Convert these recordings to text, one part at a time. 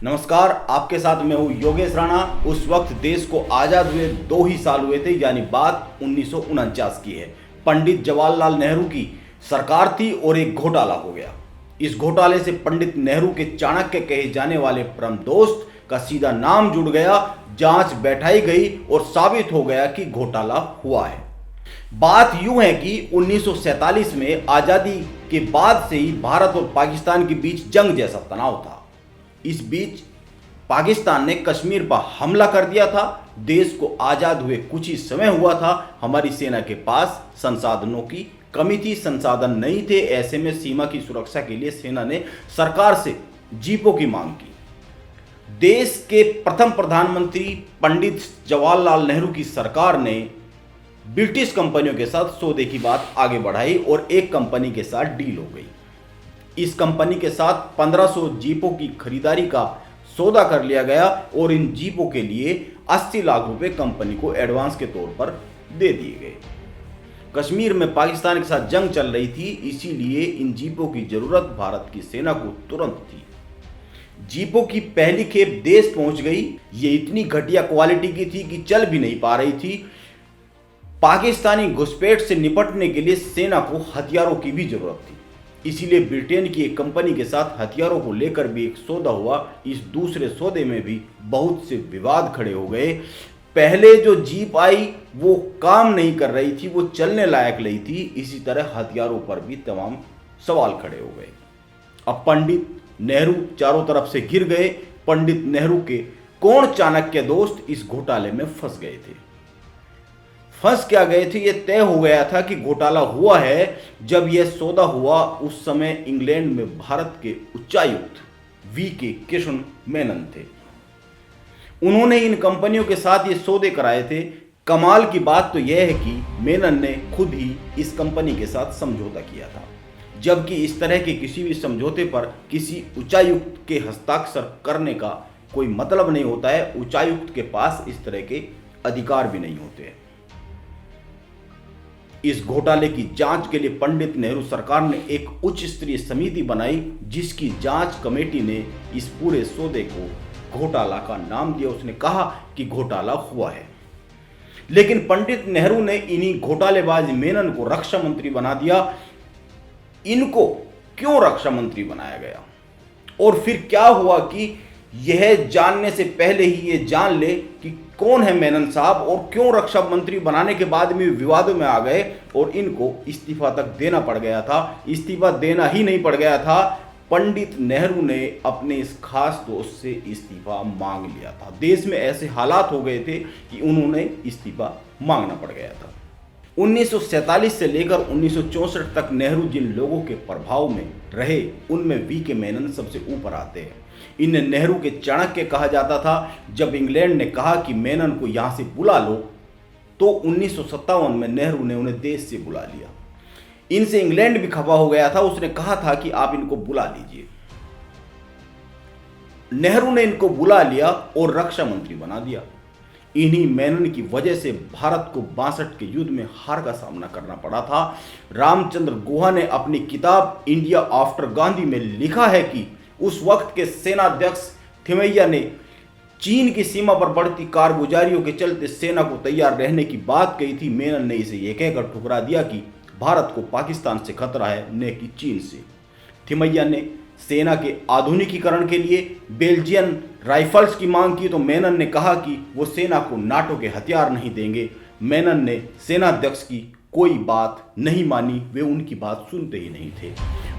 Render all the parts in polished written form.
नमस्कार, आपके साथ मैं हूं योगेश राणा। उस वक्त देश को आज़ाद हुए 2 ही साल हुए थे, यानी बात 1949 की है। पंडित जवाहरलाल नेहरू की सरकार थी और एक घोटाला हो गया। इस घोटाले से पंडित नेहरू के चाणक्य कहे जाने वाले परम दोस्त का सीधा नाम जुड़ गया। जांच बैठाई गई और साबित हो गया कि घोटाला हुआ है। बात यूं है कि 1947 में आज़ादी के बाद से ही भारत और पाकिस्तान के बीच जंग जैसा तनाव था। इस बीच पाकिस्तान ने कश्मीर पर हमला कर दिया था। देश को आज़ाद हुए कुछ ही समय हुआ था। हमारी सेना के पास संसाधनों की कमी थी, संसाधन नहीं थे। ऐसे में सीमा की सुरक्षा के लिए सेना ने सरकार से जीपों की मांग की। देश के प्रथम प्रधानमंत्री पंडित जवाहरलाल नेहरू की सरकार ने ब्रिटिश कंपनियों के साथ सौदे की बात आगे बढ़ाई और एक कंपनी के साथ डील हो गई। इस कंपनी के साथ 1500 जीपों की खरीदारी का सौदा कर लिया गया और इन जीपों के लिए 80 लाख रुपए कंपनी को एडवांस के तौर पर दे दिए गए। कश्मीर में पाकिस्तान के साथ जंग चल रही थी, इसीलिए इन जीपों की जरूरत भारत की सेना को तुरंत थी। जीपों की पहली खेप देश पहुंच गई। ये इतनी घटिया क्वालिटी की थी कि चल भी नहीं पा रही थी। पाकिस्तानी घुसपैठ से निपटने के लिए सेना को हथियारों की भी जरूरत थी, इसीलिए ब्रिटेन की एक कंपनी के साथ हथियारों को लेकर भी एक सौदा हुआ। इस दूसरे सौदे में भी बहुत से विवाद खड़े हो गए। पहले जो जीप आई वो काम नहीं कर रही थी, वो चलने लायक नहीं थी। इसी तरह हथियारों पर भी तमाम सवाल खड़े हो गए। अब पंडित नेहरू चारों तरफ से घिर गए। पंडित नेहरू के कौन चाणक्य दोस्त इस घोटाले में फंस गए थे। फंस क्या गए थे, यह तय हो गया था कि घोटाला हुआ है। जब यह सौदा हुआ उस समय इंग्लैंड में भारत के उच्चायुक्त वी.के. कृष्ण मेनन थे। उन्होंने इन कंपनियों के साथ ये सौदे कराए थे। कमाल की बात तो यह है कि मेनन ने खुद ही इस कंपनी के साथ समझौता किया था, जबकि इस तरह के किसी भी समझौते पर किसी उच्चायुक्त के हस्ताक्षर करने का कोई मतलब नहीं होता है। उच्चायुक्त के पास इस तरह के अधिकार भी नहीं होते हैं। इस घोटाले की जांच के लिए पंडित नेहरू सरकार ने एक उच्च स्तरीय समिति बनाई, जिसकी जांच कमेटी ने इस पूरे सौदे को घोटाला का नाम दिया। उसने कहा कि घोटाला हुआ है, लेकिन पंडित नेहरू ने इन्हीं घोटालेबाज मेनन को रक्षा मंत्री बना दिया। इनको क्यों रक्षा मंत्री बनाया गया और फिर क्या हुआ कि यह जानने से पहले ही ये जान ले कि कौन है मेनन साहब और क्यों रक्षा मंत्री बनाने के बाद भी विवादों में आ गए और इनको इस्तीफा तक देना पड़ गया था। इस्तीफा देना ही नहीं पड़ गया था, पंडित नेहरू ने अपने इस खास दोस्त से इस्तीफा मांग लिया था। देश में ऐसे हालात हो गए थे कि उन्होंने इस्तीफा मांगना पड़ गया था। 1947 से लेकर 1964 तक नेहरू जिन लोगों के प्रभाव में रहे उनमें वी.के. मेनन सबसे ऊपर आते हैं। इन्हें नेहरू के चाणक्य कहा जाता था। जब इंग्लैंड ने कहा कि मेनन को यहां से बुला लो, तो 1957 में नेहरू ने उन्हें देश से बुला लिया। इनसे इंग्लैंड भी खफा हो गया था। उसने कहा था कि आप इनको बुला लीजिए। नेहरू ने इनको बुला लिया और रक्षा मंत्री बना दिया। इन्हीं मेनन की वजह से भारत को 62 के युद्ध में हार का सामना करना पड़ा था। रामचंद्र गुहा ने अपनी किताब इंडिया आफ्टर गांधी में लिखा है कि उस वक्त के सेनाध्यक्ष थिमैया ने चीन की सीमा पर बढ़ती कारगुजारियों के चलते सेना को तैयार रहने की बात कही थी। मेनन ने इसे यह कहकर ठुकरा दिया कि भारत को पाकिस्तान से खतरा है, न कि चीन से। थिमैया ने सेना के आधुनिकीकरण के लिए बेल्जियन राइफल्स की मांग की, तो मेनन ने कहा कि वो सेना को नाटो के हथियार नहीं देंगे। मेनन ने सेनाध्यक्ष की कोई बात नहीं मानी, वे उनकी बात सुनते ही नहीं थे।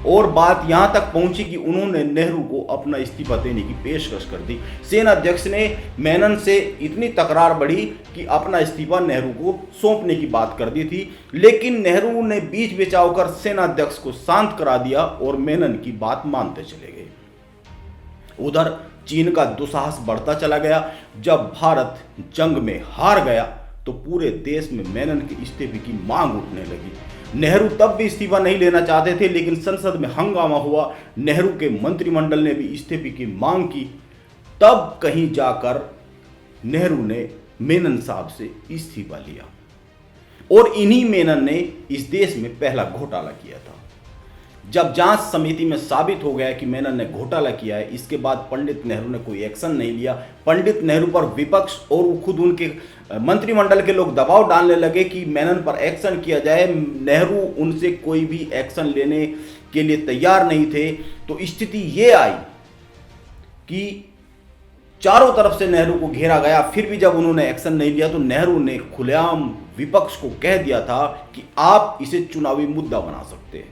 और बात यहां तक पहुंची कि उन्होंने नेहरू को अपना इस्तीफा देने की पेशकश कर दी। सेनाध्यक्ष ने मेनन से इतनी तकरार बढ़ी कि अपना इस्तीफा नेहरू को सौंपने की बात कर दी थी, लेकिन नेहरू ने बीच बचाव कर सेनाध्यक्ष को शांत करा दिया और मेनन की बात मानते चले गए। उधर चीन का दुस्साहस बढ़ता चला गया। जब भारत जंग में हार गया तो पूरे देश में मेनन के इस्तीफे की मांग उठने लगी। नेहरू तब भी इस्तीफा नहीं लेना चाहते थे, लेकिन संसद में हंगामा हुआ। नेहरू के मंत्रिमंडल ने भी इस्तीफे की मांग की। तब कहीं जाकर नेहरू ने मेनन साहब से इस्तीफा लिया और इन्हीं मेनन ने इस देश में पहला घोटाला किया था। जब जांच समिति में साबित हो गया कि मेनन ने घोटाला किया है, इसके बाद पंडित नेहरू ने कोई एक्शन नहीं लिया। पंडित नेहरू पर विपक्ष और खुद उनके मंत्रिमंडल के लोग दबाव डालने लगे कि मेनन पर एक्शन किया जाए। नेहरू उनसे कोई भी एक्शन लेने के लिए तैयार नहीं थे। तो स्थिति ये आई कि चारों तरफ से नेहरू को घेरा गया, फिर भी जब उन्होंने एक्शन नहीं लिया तो नेहरू ने खुलेआम विपक्ष को कह दिया था कि आप इसे चुनावी मुद्दा बना सकते हैं।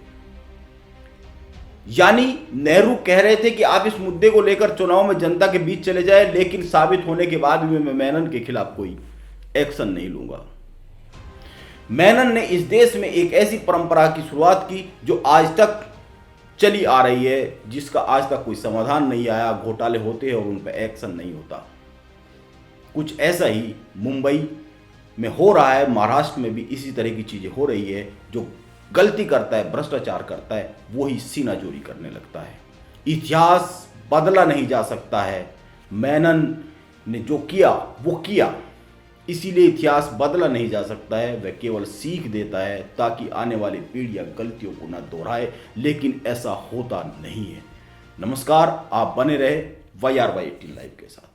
यानी नेहरू कह रहे थे कि आप इस मुद्दे को लेकर चुनाव में जनता के बीच चले जाए, लेकिन साबित होने के बाद भी मैं मेनन के खिलाफ कोई एक्शन नहीं लूंगा। मेनन ने इस देश में एक ऐसी परंपरा की शुरुआत की जो आज तक चली आ रही है, जिसका आज तक कोई समाधान नहीं आया। घोटाले होते हैं और उन पर एक्शन नहीं होता। कुछ ऐसा ही मुंबई में हो रहा है, महाराष्ट्र में भी इसी तरह की चीजें हो रही है। जो गलती करता है, भ्रष्टाचार करता है, वही सीनाजोरी करने लगता है। इतिहास बदला नहीं जा सकता है। मेनन ने जो किया वो किया, इसीलिए इतिहास बदला नहीं जा सकता है। वह केवल सीख देता है ताकि आने वाली पीढ़ियां गलतियों को न दोहराए, लेकिन ऐसा होता नहीं है। नमस्कार, आप बने रहे YRY18 लाइव के साथ।